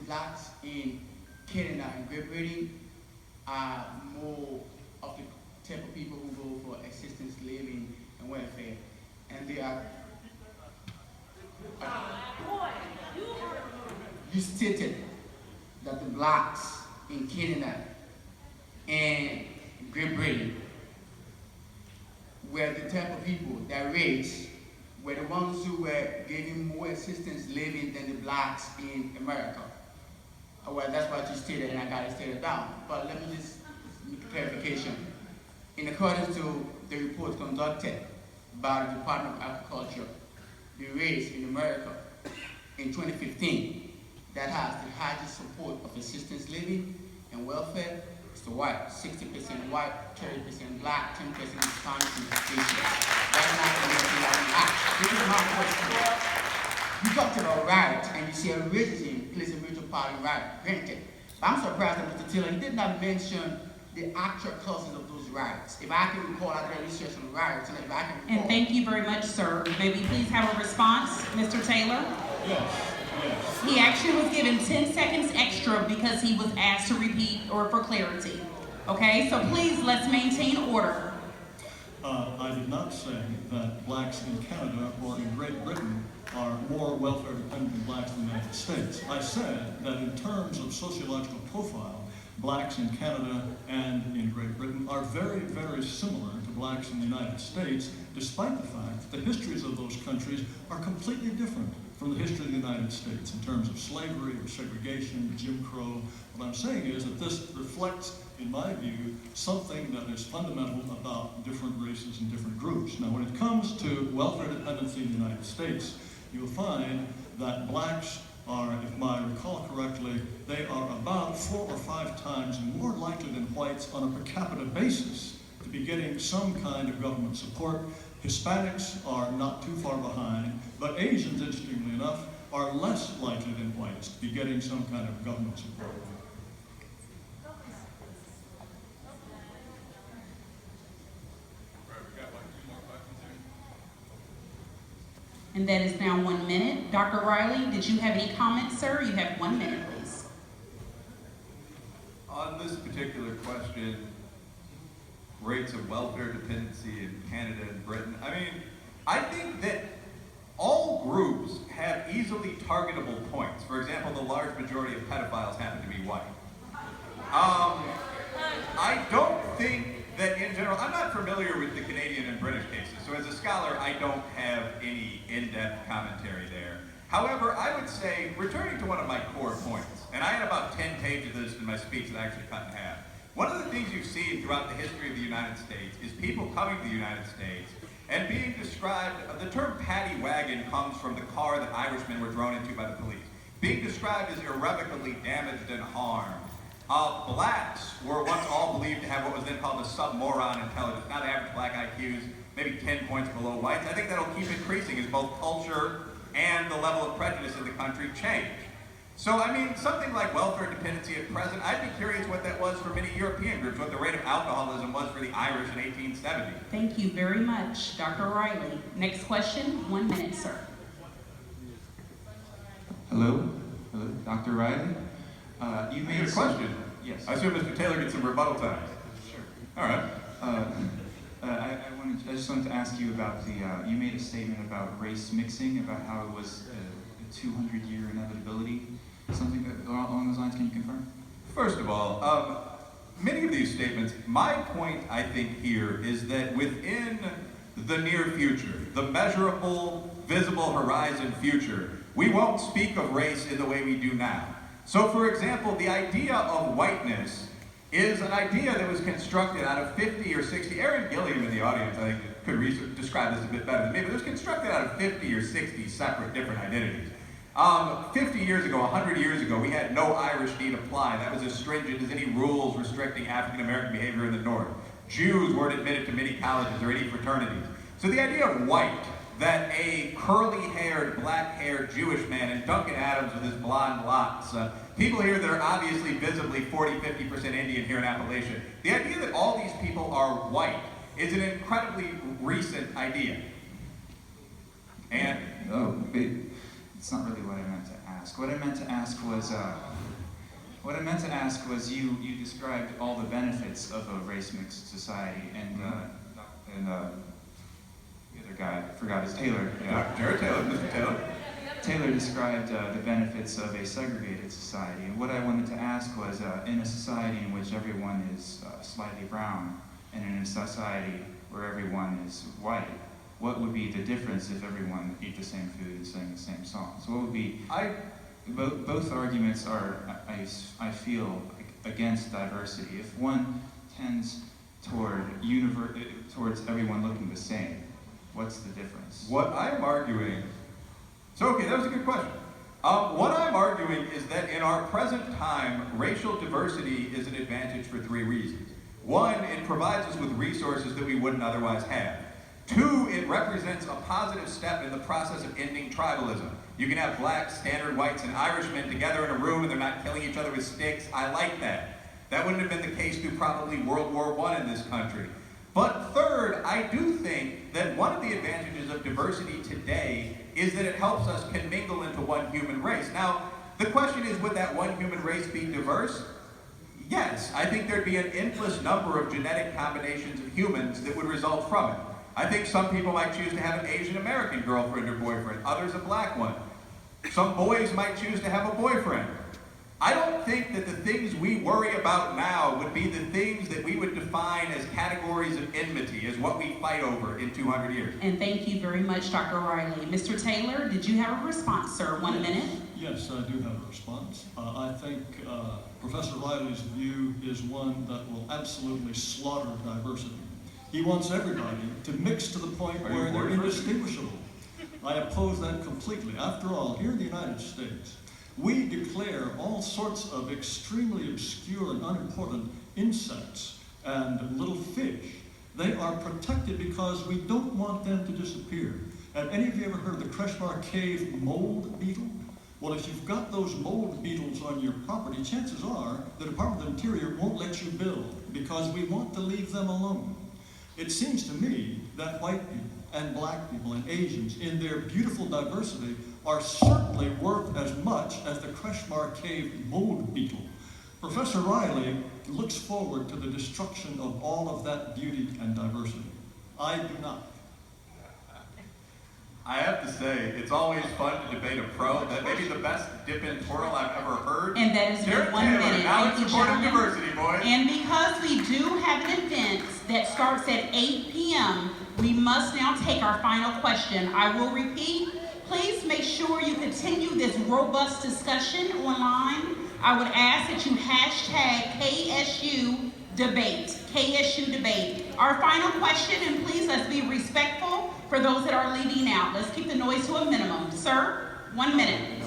blacks in Canada and Great Britain are more of the type of people who go for assistance living and welfare. And they are, you stated that the blacks in Canada and Great Britain were the type of people that race were the ones who were giving more assistance living than the blacks in America. Well, that's what you stated, and I got it stated down. But let me just make a clarification. In accordance to the report conducted by the Department of Agriculture, the race in America in 2015 that has the highest support of assistance living and welfare is the white. 60% white, 30% black, 10% Hispanic, and Asian. That's not the reason that we act. This is my question. You talked about rights, and you say racism plays a major part in rights. Granted, but I'm surprised that Mr. Taylor, he did not mention the actual causes of those riots. If I can recall, I did research on riots, and if I can recall. And thank you very much, sir. May we please have a response, Mr. Taylor? Yes. He actually was given 10 seconds extra because he was asked to repeat or for clarity. Okay, so please, let's maintain order. I did not say that blacks in Canada or in Great Britain are more welfare dependent than blacks in the United States. I said that in terms of sociological profile, blacks in Canada and in Great Britain are very, very similar to blacks in the United States, despite the fact that the histories of those countries are completely different from the history of the United States in terms of slavery or segregation, Jim Crow. What I'm saying is that this reflects, in my view, something that is fundamental about different races and different groups. Now, when it comes to welfare dependency in the United States, you'll find that blacks are, if I recall correctly, they are about 4 or 5 times more likely than whites on a per capita basis to be getting some kind of government support. Hispanics are not too far behind, but Asians, interestingly enough, are less likely than whites to be getting some kind of government support. And that is now 1 minute. Dr. Reilly, did you have any comments, sir? You have 1 minute, please. On this particular question, rates of welfare dependency in Canada and Britain, I think that all groups have easily targetable points. For example, the large majority of pedophiles happen to be white. I don't think that in general, I'm not familiar with the Canadian and British cases, so as a scholar, I don't have any in-depth commentary there. However, I would say, returning to one of my core points, and I had about 10 pages of this in my speech that I actually cut in half. One of the things you've seen throughout the history of the United States is people coming to the United States and being described, the term paddy wagon comes from the car that Irishmen were thrown into by the police, being described as irrevocably damaged and harmed. Blacks were once all believed to have what was then called a submoron intelligence. Now the average black IQ is maybe 10 points below whites. I think that'll keep increasing as both culture and the level of prejudice in the country change. So, something like welfare dependency at present, I'd be curious what that was for many European groups, what the rate of alcoholism was for the Irish in 1870. Thank you very much, Dr. Reilly. Next question, 1 minute, sir. Hello, Dr. Reilly. You made a question. Yes. I assume Mr. Taylor gets some rebuttal time. Sure. All right. I just wanted to ask you about the. You made a statement about race mixing, about how it was a 200-year inevitability. Something along those lines. Can you confirm? First of all, many of these statements. My point, I think, here is that within the near future, the measurable, visible horizon future, we won't speak of race in the way we do now. So, for example, the idea of whiteness is an idea that was constructed out of 50 or 60, Aaron Gilliam in the audience, I think, could describe this a bit better than me, but it was constructed out of 50 or 60 separate different identities. 50 years ago, 100 years ago, we had no Irish need apply. That was as stringent as any rules restricting African-American behavior in the North. Jews weren't admitted to many colleges or any fraternities. So the idea of white, that a curly-haired, black-haired Jewish man, and Duncan Adams with his blonde locks, people here that are obviously visibly 40-50% Indian here in Appalachia, the idea that all these people are white is an incredibly recent idea. And it's not really what I meant to ask. ask. What I meant to ask was you described all the benefits of a race-mixed society, and the other guy, I forgot his Taylor. Yeah. Jared Taylor, Mr. Taylor. Taylor described the benefits of a segregated society, and what I wanted to ask was, in a society in which everyone is slightly brown, and in a society where everyone is white, what would be the difference if everyone ate the same food and sang the same song? So what would be... Both arguments are, I feel, against diversity. If one tends towards everyone looking the same, what's the difference? What I'm arguing, so okay, that was a good question. What I'm arguing is that in our present time, racial diversity is an advantage for 3 reasons. 1, it provides us with resources that we wouldn't otherwise have. 2, it represents a positive step in the process of ending tribalism. You can have blacks, standard whites, and Irishmen together in a room and they're not killing each other with sticks. I like that. That wouldn't have been the case through probably World War I in this country. But third, I do think that one of the advantages of diversity today is that it helps us commingle into one human race. Now, the question is, would that one human race be diverse? Yes, I think there'd be an endless number of genetic combinations of humans that would result from it. I think some people might choose to have an Asian American girlfriend or boyfriend, others a black one. Some boys might choose to have a boyfriend. I don't think that the things we worry about now would be the things that we would define as categories of enmity, as what we fight over in 200 years. And thank you very much, Dr. Reilly. Mr. Taylor, did you have a response, sir? 1 minute. Yes, I do have a response. I think Professor Reilly's view is one that will absolutely slaughter diversity. He wants everybody to mix to the point where they're indistinguishable. I oppose that completely. After all, here in the United States, we declare all sorts of extremely obscure and unimportant insects and little fish. They are protected because we don't want them to disappear. Have any of you ever heard of the Kreshmar Cave mold beetle? Well, if you've got those mold beetles on your property, chances are the Department of the Interior won't let you build because we want to leave them alone. It seems to me that white people and black people and Asians, in their beautiful diversity, are certainly worth as much as the Kreshmar Cave mold beetle. Professor Reilly looks forward to the destruction of all of that beauty and diversity. I do not. I have to say, it's always fun to debate a pro. That may be the best dip in twirl I've ever heard. And that is Jared 1 Taylor, minute. now Thank in you, support of gentlemen. diversity, boys. And because we do have an event that starts at 8 p.m., we must now take our final question. I will repeat, please make sure you continue this robust discussion online. I would ask that you hashtag KSU debate, KSU debate. Our final question, and please let's be respectful for those that are leaving out. Let's keep the noise to a minimum. Sir, 1 minute.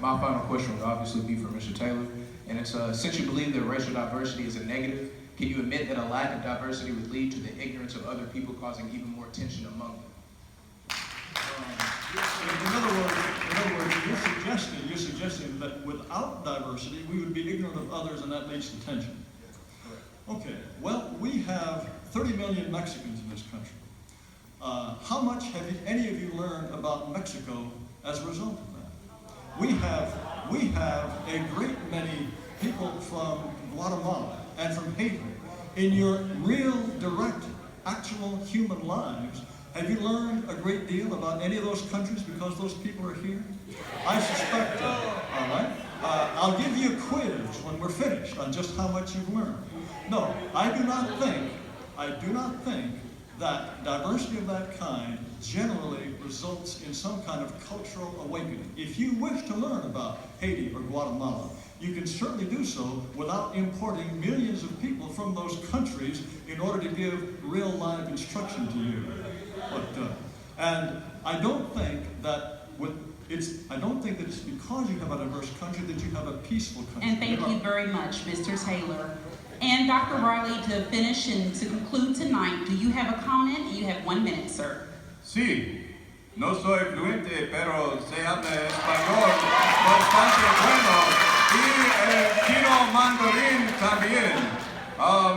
My final question would obviously be for Mr. Taylor, and it's since you believe that racial diversity is a negative, can you admit that a lack of diversity would lead to the ignorance of other people, causing even more tension among them? In other words, you're suggesting that without diversity, we would be ignorant of others, and that leads to tension. Okay, well, we have 30 million Mexicans in this country. How much have any of you learned about Mexico as a result of that? We have a great many people from Guatemala and from Haiti. In your real, direct, actual human lives, have you learned a great deal about any of those countries because those people are here? I suspect, all right? I'll give you a quiz when we're finished on just how much you've learned. No, I do not think that diversity of that kind generally results in some kind of cultural awakening. If you wish to learn about Haiti or Guatemala, you can certainly do so without importing millions of people from those countries in order to give real live instruction to you. And I don't think that it's because you have a diverse country that you have a peaceful country. And thank you very much, Mr. Taylor. And Dr. Reilly, to finish and to conclude tonight, do you have a comment? You have 1 minute, sir. Sí, no soy fluente, pero se habla español bastante bueno y chino mandarín también.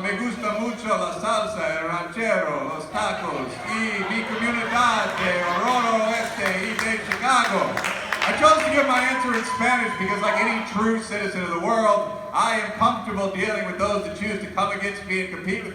Me gusta mucho la salsa, el ranchero, los tacos y mi comunidad de Aurora Oeste y de Chicago. I chose to give my answer in Spanish because, like any true citizen of the world, I am comfortable dealing with those that choose to come against me and compete with me.